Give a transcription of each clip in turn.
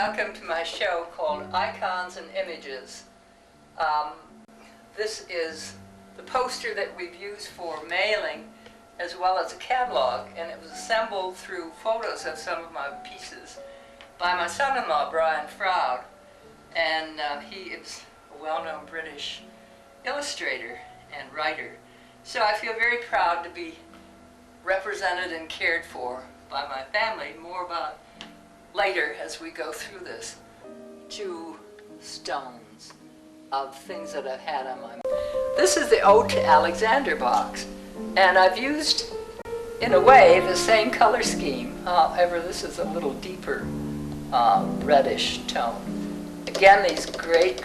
Welcome to my show called Icons and Images. This is the poster that we've used for mailing as well as a catalog, and it was assembled through photos of some of my pieces by my son-in-law, Brian Froud, and he is a well-known British illustrator and writer. So I feel very proud to be represented and cared for by my family. More about later as we go through this. 2 stones of things that I've had on my mind. This is the Ode to Alexander box, and I've used, in a way, the same color scheme. However, this is a little deeper reddish tone. Again, these great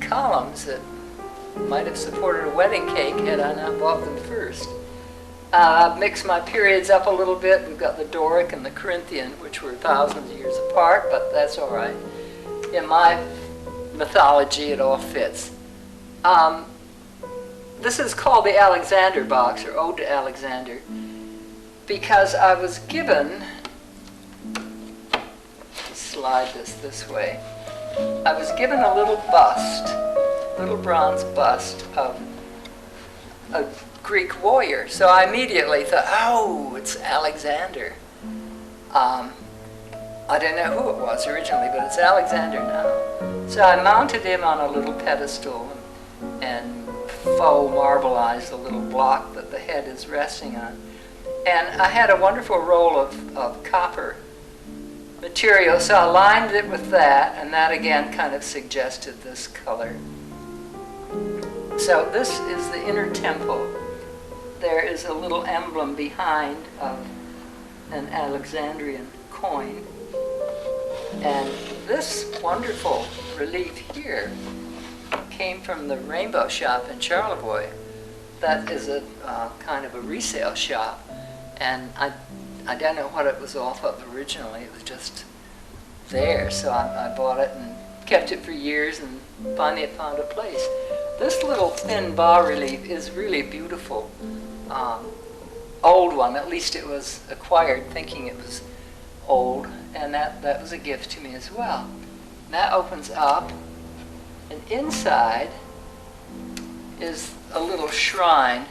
columns that might have supported a wedding cake had I not bought them first. I've mixed my periods up a little bit. We've got the Doric and the Corinthian, which were thousands of years apart, but that's all right. In my mythology, it all fits. This is called the Alexander box, or Ode to Alexander, because I was given, slide this way, I was given a little bust, little bronze bust of a Greek warrior. So I immediately thought, oh, it's Alexander. I didn't know who it was originally, but it's Alexander now. So I mounted him on a little pedestal and faux marbleized the little block that the head is resting on. And I had a wonderful roll of copper material, so I lined it with that, and that again kind of suggested this color. So this is the inner temple. There is a little emblem behind of an Alexandrian coin. And this wonderful relief here came from the Rainbow Shop in Charlevoix. That is a kind of a resale shop. And I don't know what it was off of originally. It was just there. So I bought it and kept it for years, and finally it found a place. This little thin bas-relief is really beautiful. Old one, at least it was acquired thinking it was old, and that was a gift to me as well. And that opens up, and inside is a little shrine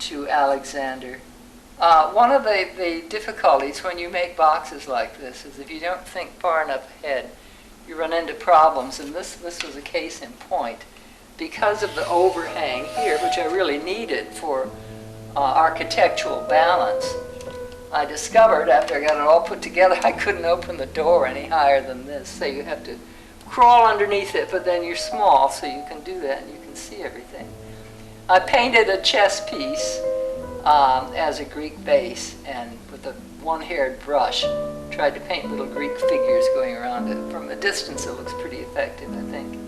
to Alexander. One of the difficulties when you make boxes like this is if you don't think far enough ahead, you run into problems, and this was a case in point. Because of the overhang here, which I really needed for architectural balance, I discovered after I got it all put together I couldn't open the door any higher than this, so you have to crawl underneath it, but then you're small, so you can do that and you can see everything. I painted a chess piece as a Greek base, and with a one-haired brush tried to paint little Greek figures going around it. From a distance it looks pretty effective, I think.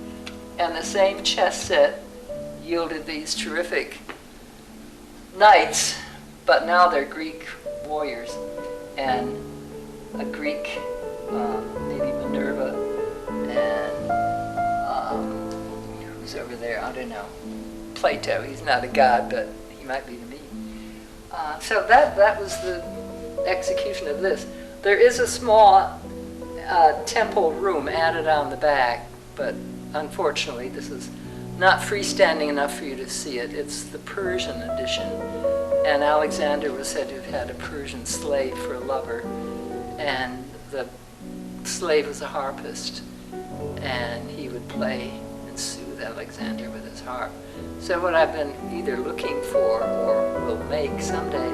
And the same chess set yielded these terrific knights, but now they're Greek warriors, and a Greek, maybe Minerva, and who's over there? I don't know. Plato. He's not a god, but he might be to me. So that was the execution of this. There is a small temple room added on the back, but unfortunately, this is not freestanding enough for you to see it. It's the Persian edition, and Alexander was said to have had a Persian slave for a lover, and the slave was a harpist, and he would play and soothe Alexander with his harp. So what I've been either looking for or will make someday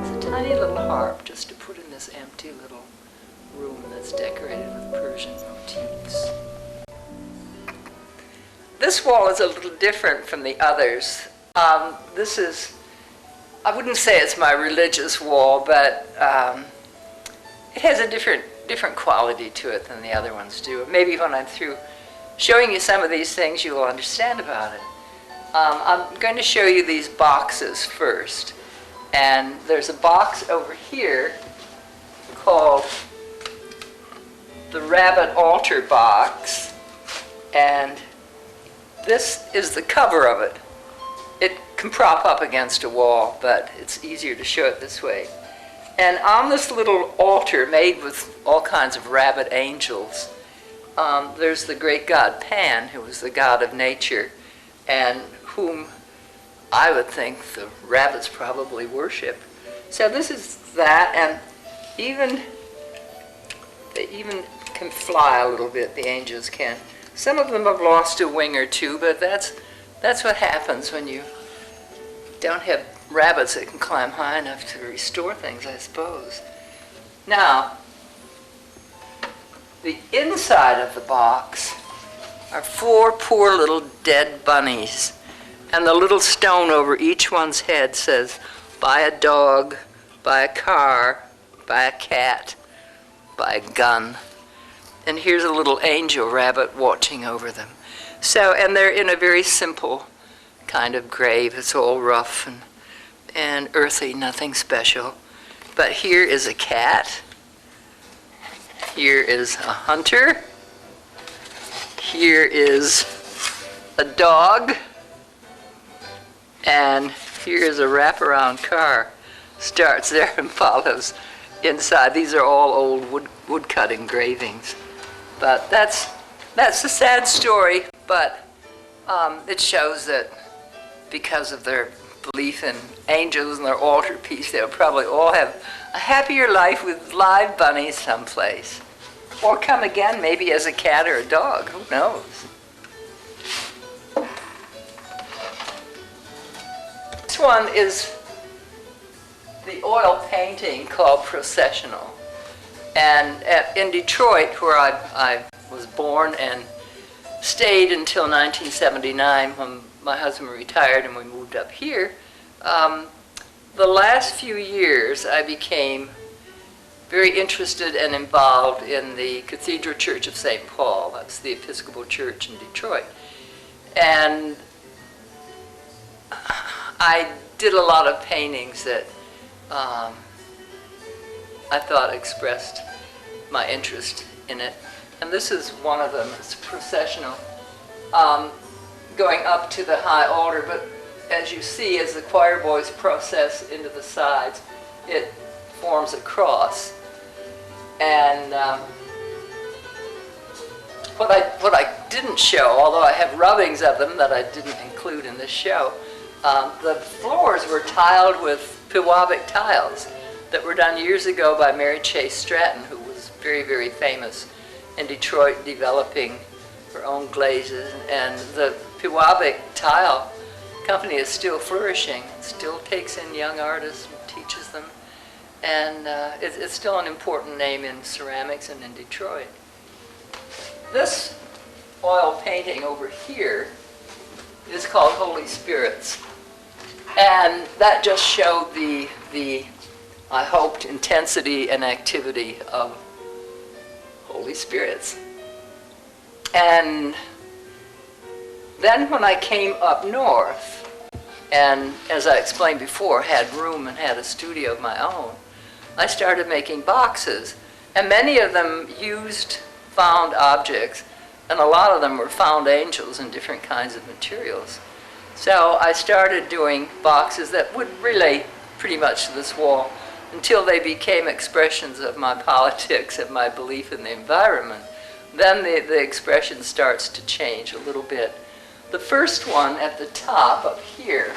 is a tiny little harp just to put in this empty little room that's decorated with Persian motifs. This wall is a little different from the others. This is, I wouldn't say it's my religious wall, but it has a different quality to it than the other ones do. Maybe when I'm through showing you some of these things, you will understand about it. I'm going to show you these boxes first. And there's a box over here called the Rabbit Altar box, and this is the cover of it. It can prop up against a wall, but it's easier to show it this way. And on this little altar made with all kinds of rabbit angels there's the great god Pan, who was the god of nature, and whom I would think the rabbits probably worship. So this is that, and they even can fly a little bit, the angels can. Some of them have lost a wing or two, but that's what happens when you don't have rabbits that can climb high enough to restore things, I suppose. Now, the inside of the box are 4 poor little dead bunnies, and the little stone over each one's head says, buy a dog, buy a car, buy a cat, buy a gun. And here's a little angel rabbit watching over them. So, and they're in a very simple kind of grave. It's all rough and earthy, nothing special. But here is a cat. Here is a hunter. Here is a dog. And here is a wraparound car. Starts there and follows inside. These are all old woodcut engravings. But that's a sad story, but it shows that because of their belief in angels and their altarpiece, they'll probably all have a happier life with live bunnies someplace. Or come again, maybe as a cat or a dog, who knows? This one is the oil painting called Processional. And in Detroit, where I was born and stayed until 1979 when my husband retired and we moved up here, the last few years I became very interested and involved in the Cathedral Church of St. Paul. That's the Episcopal Church in Detroit. And I did a lot of paintings that I thought expressed my interest in it. And this is one of them. It's processional, going up to the high altar. But as you see, as the choir boys process into the sides, it forms a cross. And what I didn't show, although I have rubbings of them that I didn't include in this show, the floors were tiled with Pewabic tiles that were done years ago by Mary Chase Stratton, who was very, very famous in Detroit, developing her own glazes. And the Pewabic tile company is still flourishing. It still takes in young artists and teaches them. And it's still an important name in ceramics and in Detroit. This oil painting over here is called Holy Spirits. And that just showed the I hoped, intensity and activity of Holy Spirits. And then when I came up north, and as I explained before, had room and had a studio of my own, I started making boxes. And many of them used found objects, and a lot of them were found angels in different kinds of materials. So I started doing boxes that would relate pretty much to this wall until they became expressions of my politics, of my belief in the environment. Then the expression starts to change a little bit. The first one at the top up here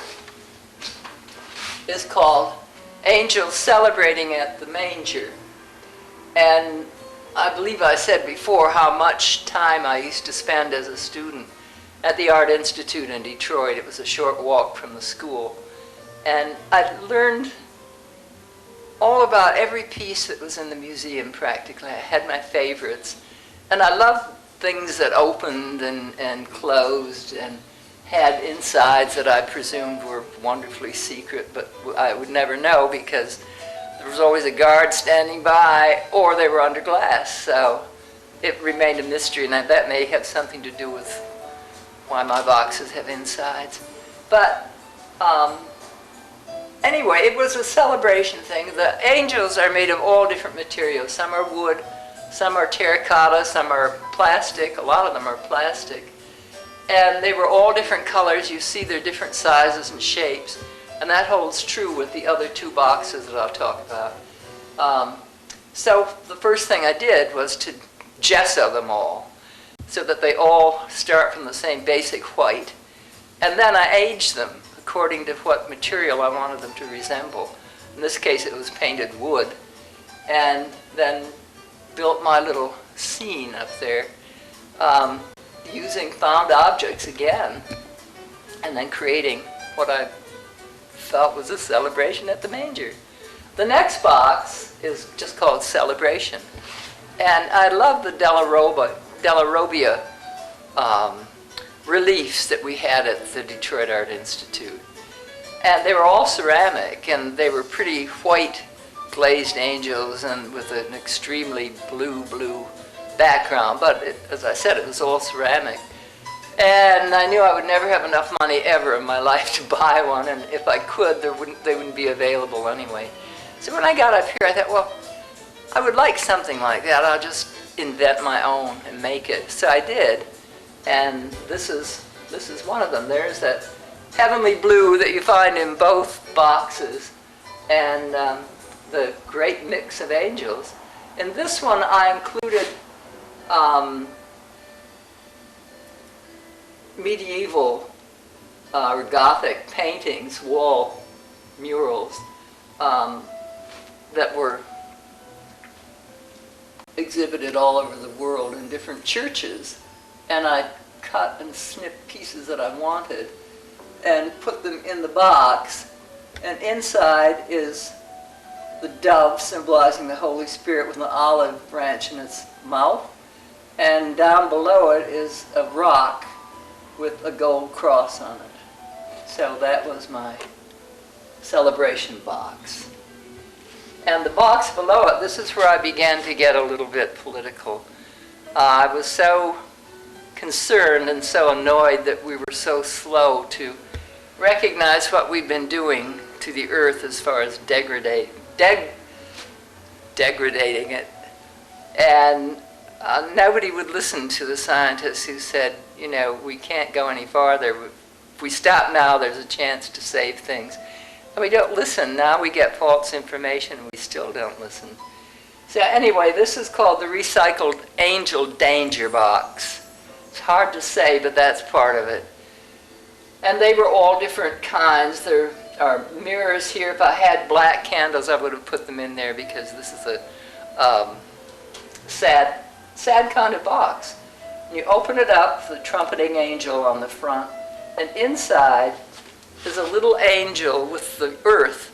is called Angels Celebrating at the Manger. And I believe I said before how much time I used to spend as a student at the Art Institute in Detroit. It was a short walk from the school. And I learned all about every piece that was in the museum practically. I had my favorites. And I loved things that opened and closed and had insides that I presumed were wonderfully secret, but I would never know because there was always a guard standing by or they were under glass. So it remained a mystery, and that may have something to do with why my boxes have insides. But anyway, it was a celebration thing. The angels are made of all different materials. Some are wood, some are terracotta, some are plastic. A lot of them are plastic. And they were all different colors. You see they're different sizes and shapes. And that holds true with the other two boxes that I'll talk about. So the first thing I did was to gesso them all. so that they all start from the same basic white. And then I age them according to what material I wanted them to resemble. In this case, it was painted wood. And then built my little scene up there using found objects again, and then creating what I felt was a celebration at the manger. The next box is just called Celebration. And I love the Della Robbia reliefs that we had at the Detroit Art Institute. And they were all ceramic, and they were pretty white glazed angels and with an extremely blue background. But as I said, it was all ceramic. And I knew I would never have enough money ever in my life to buy one, and if I could, they wouldn't be available anyway. So when I got up here, I thought, well, I would like something like that. I'll just invent my own and make it. So I did, and this is one of them. There's that heavenly blue that you find in both boxes, and the great mix of angels. In this one, I included medieval or Gothic paintings, wall murals, that were exhibited all over the world in different churches. And I cut and snipped pieces that I wanted and put them in the box. And inside is the dove symbolizing the Holy Spirit with an olive branch in its mouth. And down below it is a rock with a gold cross on it. So that was my celebration box. And the box below it, this is where I began to get a little bit political. I was so concerned and so annoyed that we were so slow to recognize what we've been doing to the earth as far as degrading it. And nobody would listen to the scientists who said, you know, we can't go any farther. If we stop now, there's a chance to save things. And we don't listen. Now we get false information and we still don't listen. So anyway, this is called the Recycled Angel Danger Box. It's hard to say, but that's part of it. And they were all different kinds. There are mirrors here. If I had black candles, I would have put them in there because this is a sad kind of box. You open it up, the trumpeting angel on the front, and inside is a little angel with the earth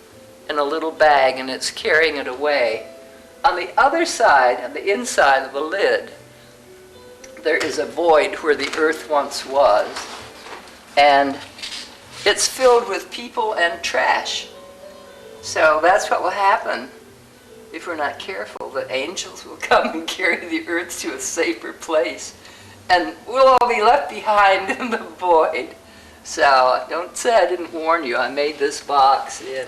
in a little bag, and it's carrying it away. On the other side, on the inside of the lid, there is a void where the earth once was, and it's filled with people and trash. So that's what will happen if we're not careful. The angels will come and carry the earth to a safer place, and we'll all be left behind in the void. So don't say I didn't warn you. I made this box in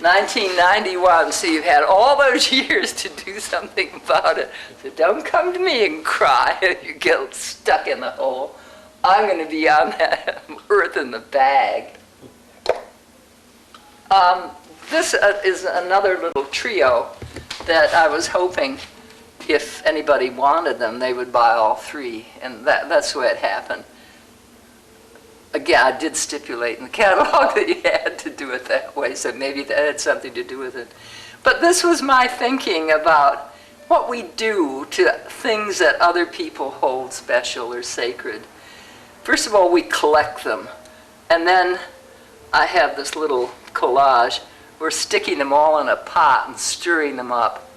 1991, so you've had all those years to do something about it. So don't come to me and cry if you get stuck in the hole. I'm going to be on that earth in the bag. This is another little trio that I was hoping if anybody wanted them, they would buy all three, and that's the way it happened. Again, I did stipulate in the catalog that you had to do it that way, so maybe that had something to do with it. But this was my thinking about what we do to things that other people hold special or sacred. First of all, we collect them. And then I have this little collage. We're sticking them all in a pot and stirring them up,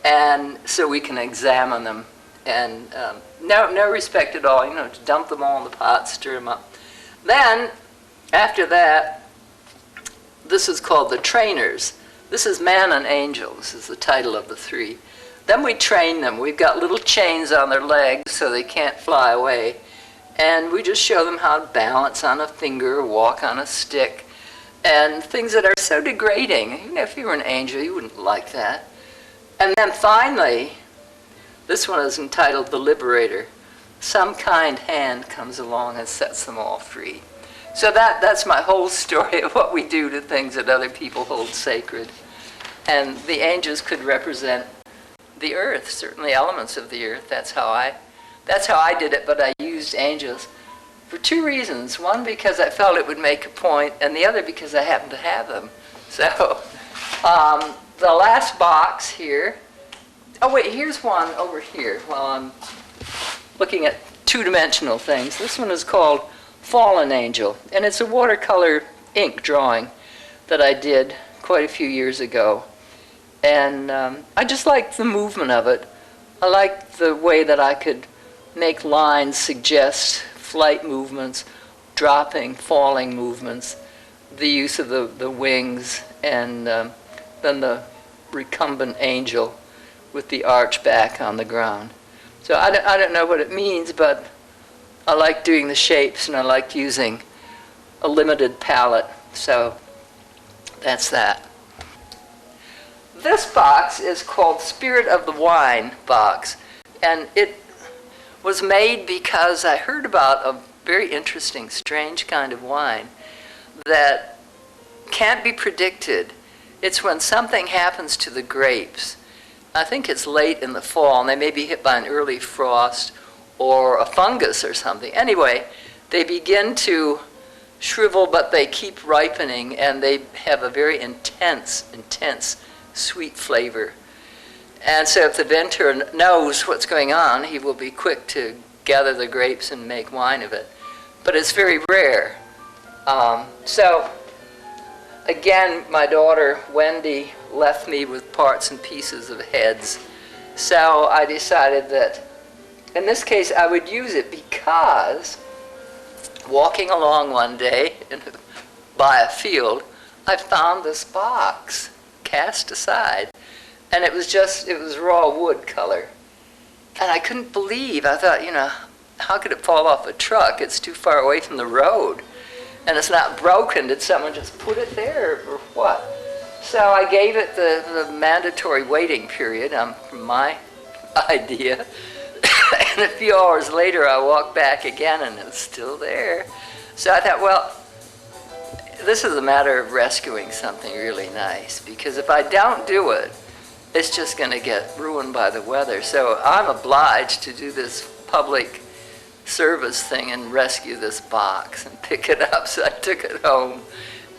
and so we can examine them. And no respect at all, you know, to dump them all in the pot, stir them up. Then, after that, this is called the trainers. This is Man and Angel. This is the title of the three. Then we train them. We've got little chains on their legs so they can't fly away. And we just show them how to balance on a finger, walk on a stick, and things that are so degrading. You know, if you were an angel, you wouldn't like that. And then finally, this one is entitled The Liberator. Some kind hand comes along and sets them all free. So that's my whole story of what we do to things that other people hold sacred. And the angels could represent the earth, certainly elements of the earth. That's how I that's how I did it, but I used angels for two reasons. One, because I felt it would make a point, and the other because I happened to have them. So the last box here, oh wait, here's one over here while I'm looking at two-dimensional things. This one is called Fallen Angel, and it's a watercolor ink drawing that I did quite a few years ago. And I just liked the movement of it. I liked the way that I could make lines suggest flight movements, dropping, falling movements, the use of the wings, and then the recumbent angel with the arch back on the ground. So I don't know what it means, but I like doing the shapes, and I like using a limited palette. So that's that. This box is called Spirit of the Wine box, and it was made because I heard about a very interesting, strange kind of wine that can't be predicted. It's when something happens to the grapes. I think it's late in the fall, and they may be hit by an early frost or a fungus or something. Anyway, they begin to shrivel, but they keep ripening, and they have a very intense sweet flavor. And so if the vintner knows what's going on, he will be quick to gather the grapes and make wine of it. But it's very rare. So again, my daughter Wendy left me with parts and pieces of heads. So I decided that in this case I would use it because walking along one day by a field, I found this box cast aside. And it was raw wood color. And I couldn't believe, I thought, how could it fall off a truck? It's too far away from the road. And it's not broken. Did someone just put it there or what? So I gave it the mandatory waiting period from my idea. And a few hours later I walked back again and it's still there. So I thought, well, this is a matter of rescuing something really nice, because if I don't do it, it's just going to get ruined by the weather. So I'm obliged to do this public service thing and rescue this box and pick it up. So I took it home,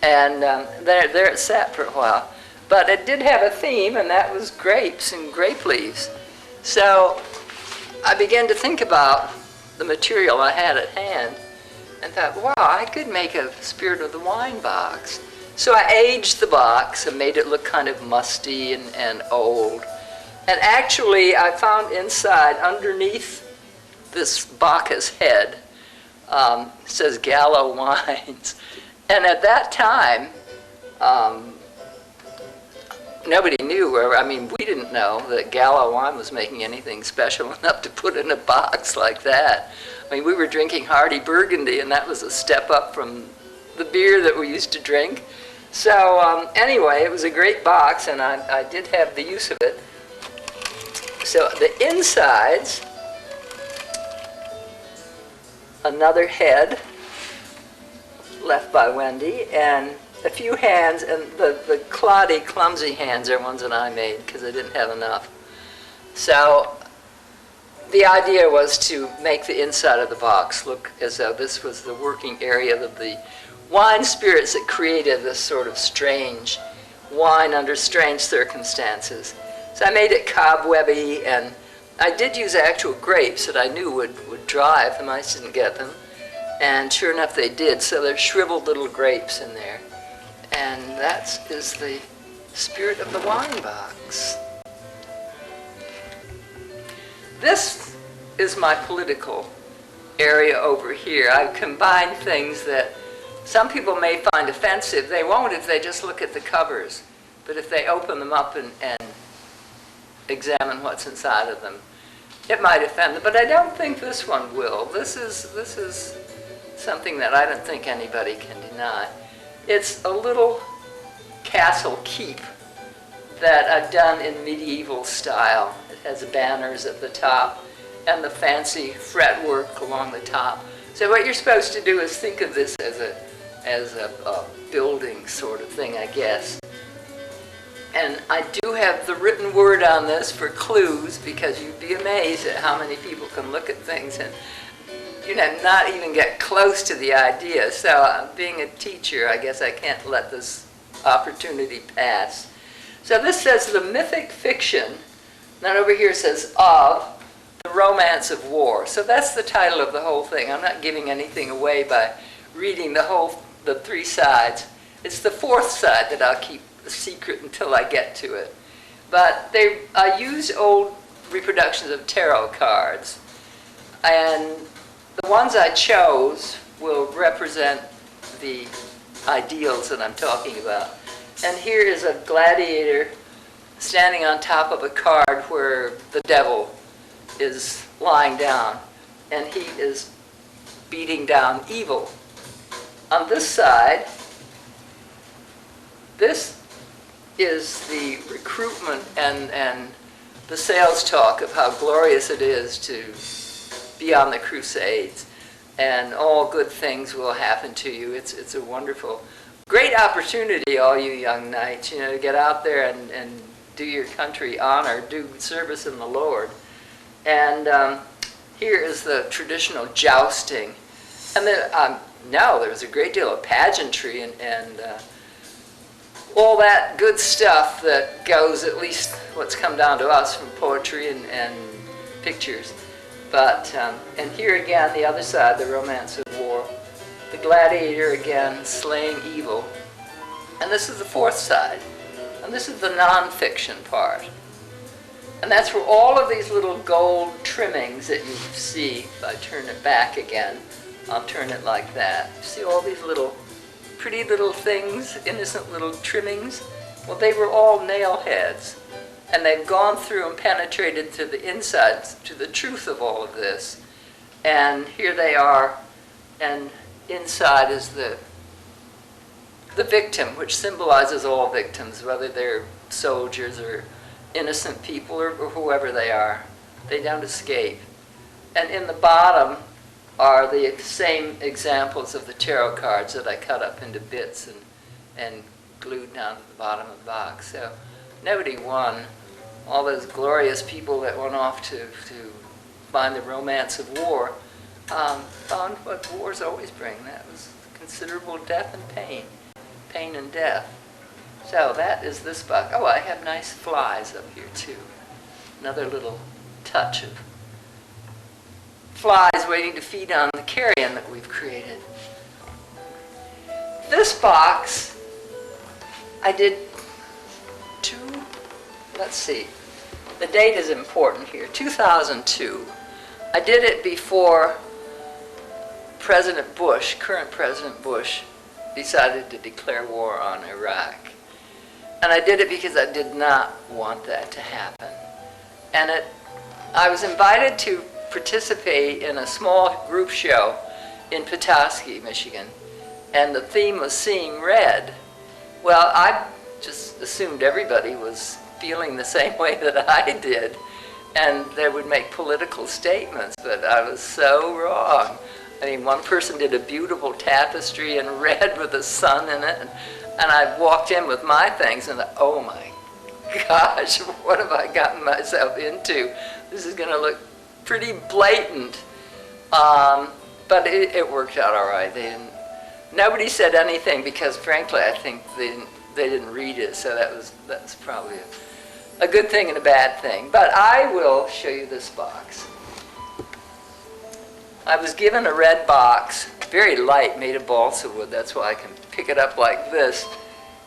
and there it sat for a while. But it did have a theme, and that was grapes and grape leaves. So I began to think about the material I had at hand and thought, wow, I could make a Spirit of the Wine box. So I aged the box and made it look kind of musty and old. And actually, I found inside, underneath this Bacchus head, says Gallo Wines. And at that time, nobody knew, we didn't know that Gallo Wine was making anything special enough to put in a box like that. We were drinking Hardy Burgundy, and that was a step up from the beer that we used to drink. So anyway, it was a great box, and I did have the use of it. So the insides, another head left by Wendy, and a few hands, and the cloddy, clumsy hands are ones that I made because I didn't have enough. So the idea was to make the inside of the box look as though this was the working area of the wine spirits that created this sort of strange wine under strange circumstances. So I made it cobwebby, and I did use actual grapes that I knew would dry if the mice didn't get them. And sure enough, they did. So there's shriveled little grapes in there. And that is the Spirit of the Wine box. This is my political area over here. I've combined things that some people may find offensive. They won't if they just look at the covers. But if they open them up and examine what's inside of them, it might offend them. But I don't think this one will. This is something that I don't think anybody can deny. It's a little castle keep that I've done in medieval style. It has banners at the top and the fancy fretwork along the top. So what you're supposed to do is think of this as a building sort of thing, I guess. And I do have the written word on this for clues, because you'd be amazed at how many people can look at things and not even get close to the idea. So being a teacher, I guess I can't let this opportunity pass. So this says the mythic fiction, then over here says of the romance of war. So that's the title of the whole thing. I'm not giving anything away by reading the three sides. It's the fourth side that I'll keep a secret until I get to it. But I use old reproductions of tarot cards, and the ones I chose will represent the ideals that I'm talking about. And here is a gladiator standing on top of a card where the devil is lying down, and he is beating down evil. On this side, this is the recruitment and the sales talk of how glorious it is to be on the crusades, and all good things will happen to you. It's a wonderful, great opportunity, all you young knights, to get out there and do your country honor, do service in the Lord. And here is the traditional jousting. And then now there's a great deal of pageantry and all that good stuff that goes, at least what's come down to us from poetry and pictures. But, and here again, the other side, the romance of war. The gladiator again, slaying evil. And this is the fourth side. And this is the non-fiction part. And that's where all of these little gold trimmings that you see, if I turn it back again, I'll turn it like that. See all these little pretty little things, innocent little trimmings? Well, they were all nail heads. And they've gone through and penetrated to the inside, to the truth of all of this. And here they are, and inside is the victim, which symbolizes all victims, whether they're soldiers or innocent people or whoever they are. They don't escape. And in the bottom are the same examples of the tarot cards that I cut up into bits and glued down to the bottom of the box. So nobody won. All those glorious people that went off to find the romance of war found what wars always bring. That was considerable death and pain. Pain and death. So that is this box. Oh, I have nice flies up here too. Another little touch of flies waiting to feed on the carrion that we've created. This box, I did let's see, the date is important here, 2002. I did it before President Bush, current President Bush, decided to declare war on Iraq. And I did it because I did not want that to happen. And I was invited to participate in a small group show in Petoskey, Michigan, and the theme was Seeing Red. Well, I just assumed everybody was feeling the same way that I did, and they would make political statements, but I was so wrong. I mean, one person did a beautiful tapestry in red with the sun in it, and I walked in with my things and thought, oh my gosh, what have I gotten myself into? This is going to look pretty blatant, but it worked out all right. Nobody said anything because, frankly, I think they didn't read it, so that's probably a good thing and a bad thing. But I will show you this box. I was given a red box, very light, made of balsa wood. That's why I can pick it up like this.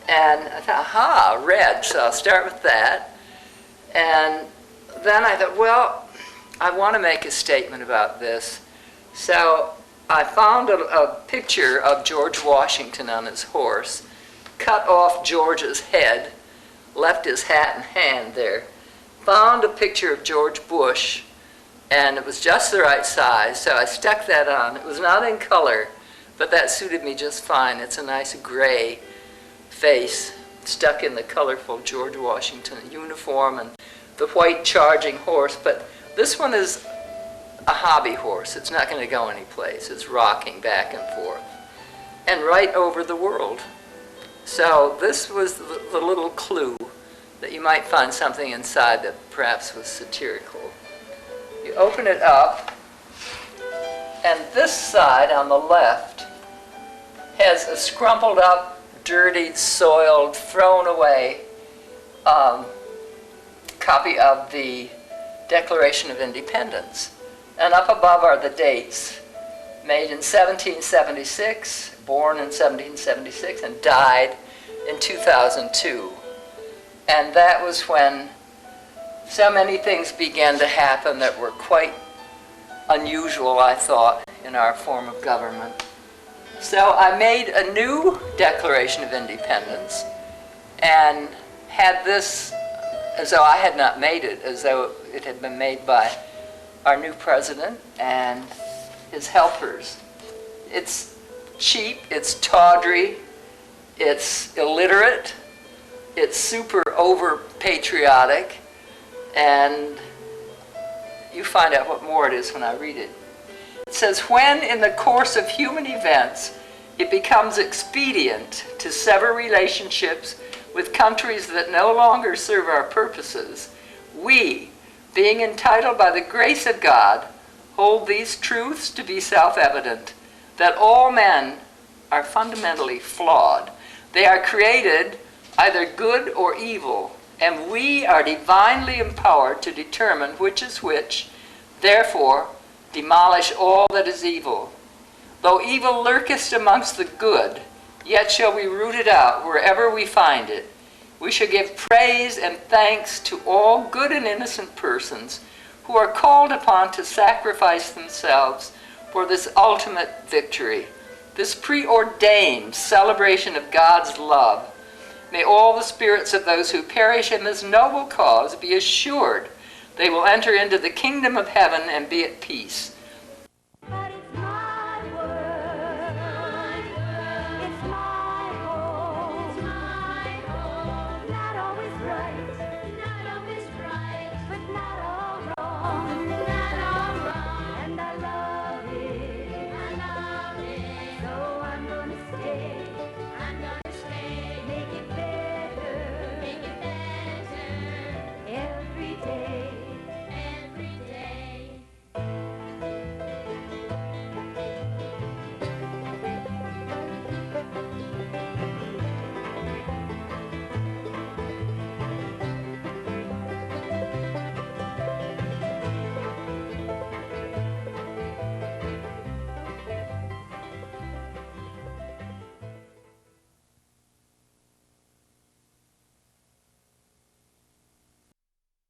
And I thought, aha, red, so I'll start with that. And then I thought, well, I want to make a statement about this. So I found a picture of George Washington on his horse, cut off George's head, left his hat and hand there, found a picture of George Bush, and it was just the right size, so I stuck that on. It was not in color, but that suited me just fine. It's a nice gray face stuck in the colorful George Washington uniform and the white charging horse. But this one is a hobby horse. It's not going to go anyplace. It's rocking back and forth and right over the world. So this was the little clue that you might find something inside that perhaps was satirical. You open it up, and this side on the left has a scrumpled up, dirtied, soiled, thrown away copy of the Declaration of Independence. And up above are the dates. Made in 1776, born in 1776, and died in 2002. And that was when so many things began to happen that were quite unusual, I thought, in our form of government. So I made a new Declaration of Independence and had this as though I had not made it, as though it had been made by our new president and his helpers. It's cheap, it's tawdry, it's illiterate, it's super over patriotic, and you find out what more it is when I read it. It says, when in the course of human events it becomes expedient to sever relationships with countries that no longer serve our purposes, we, being entitled by the grace of God, hold these truths to be self-evident, that all men are fundamentally flawed. They are created either good or evil, and we are divinely empowered to determine which is which, therefore demolish all that is evil. Though evil lurketh amongst the good, yet shall we root it out wherever we find it. We shall give praise and thanks to all good and innocent persons who are called upon to sacrifice themselves for this ultimate victory, this preordained celebration of God's love. May all the spirits of those who perish in this noble cause be assured they will enter into the kingdom of heaven and be at peace.